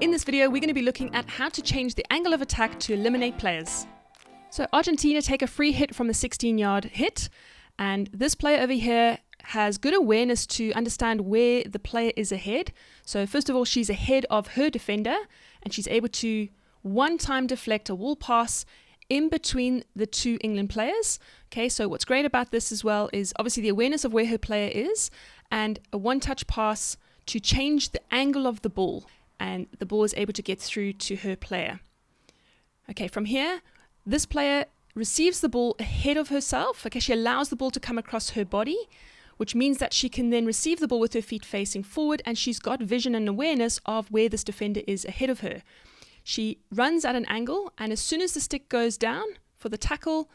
In this video, we're going to be looking at how to change the angle of attack to eliminate players. So Argentina take a free hit from the 16-yard hit, and this player over here has good awareness to understand where the player is ahead. So first of all, she's ahead of her defender, and she's able to one-time deflect a wall pass in between the two England players. Okay, so what's great about this as well is obviously the awareness of where her player is, and a one-touch pass to change the angle of the ball, and the ball is able to get through to her player. Okay, from here, this player receives the ball ahead of herself. Okay, she allows the ball to come across her body, which means that she can then receive the ball with her feet facing forward, and she's got vision and awareness of where this defender is ahead of her. She runs at an angle, and as soon as the stick goes down for the tackle,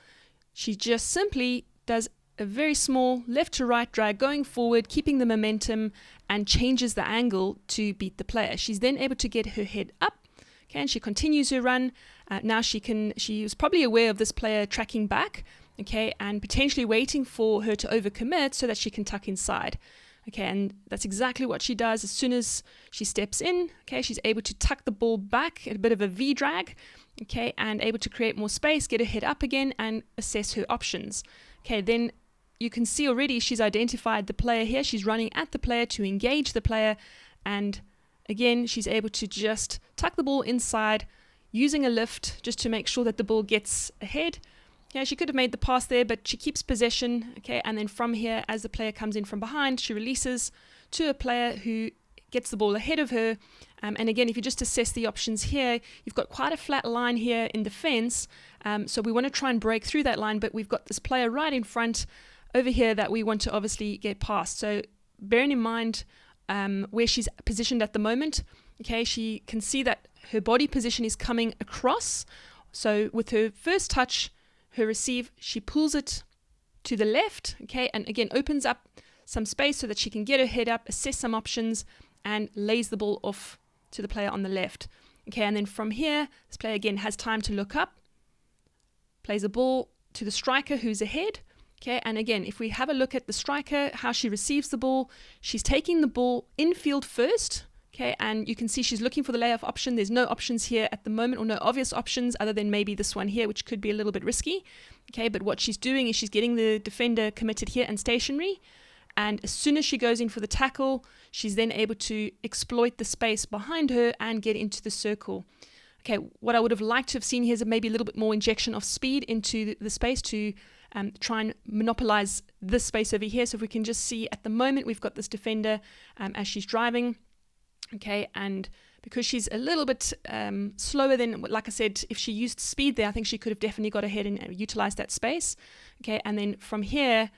she just simply does a very small left to right drag going forward, keeping the momentum, and changes the angle to beat the player. She's then able to get her head up, okay, and she continues her run. Now she was probably aware of this player tracking back, okay, and potentially waiting for her to overcommit so that she can tuck inside. Okay, and that's exactly what she does. As soon as she steps in, okay, she's able to tuck the ball back at a bit of a V drag, okay, and able to create more space, get her head up again, and assess her options. Okay, then you can see already she's identified the player here. She's running at the player to engage the player, and again, she's able to just tuck the ball inside using a lift just to make sure that the ball gets ahead. Yeah, she could have made the pass there, but she keeps possession, okay, and then from here, as the player comes in from behind, she releases to a player who gets the ball ahead of her. And again, if you just assess the options here, you've got quite a flat line here in defense, so we want to try and break through that line, but we've got this player right in front over here that we want to obviously get past. So bearing in mind where she's positioned at the moment, okay, she can see that her body position is coming across. So with her first touch, her receive, she pulls it to the left, okay, and again opens up some space so that she can get her head up, assess some options, and lays the ball off to the player on the left. Okay, and then from here, this player again has time to look up, plays the ball to the striker who's ahead. Okay, and again, if we have a look at the striker, how she receives the ball, she's taking the ball infield first. Okay, and you can see she's looking for the layoff option. There's no options here at the moment, or no obvious options other than maybe this one here, which could be a little bit risky. Okay, but what she's doing is she's getting the defender committed here and stationary. And as soon as she goes in for the tackle, she's then able to exploit the space behind her and get into the circle. Okay, what I would have liked to have seen here is maybe a little bit more injection of speed into the space to try and monopolize this space over here. So if we can just see at the moment, we've got this defender as she's driving. Okay, and because she's a little bit slower than, like I said, if she used speed there, I think she could have definitely got ahead and utilized that space. Okay, and then from here,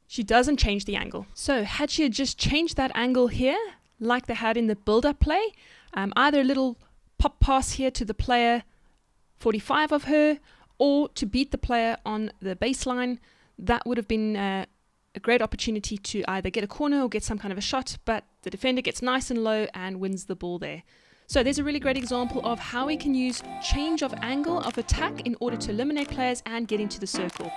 she doesn't change the angle. So had she just changed that angle here, like they had in the build-up play, either a little pop pass here to the player 45 of her, or to beat the player on the baseline, that would have been a great opportunity to either get a corner or get some kind of a shot, but the defender gets nice and low and wins the ball there. So there's a really great example of how we can use change of angle of attack in order to eliminate players and get into the circle.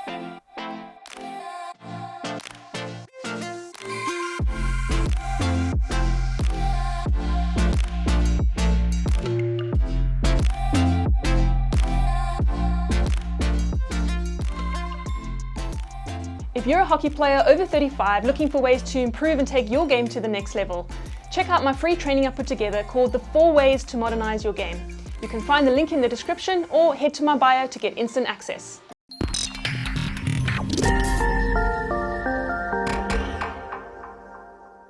If you're a hockey player over 35 looking for ways to improve and take your game to the next level, check out my free training I put together called The 4 Ways to Modernize Your Game. You can find the link in the description or head to my bio to get instant access.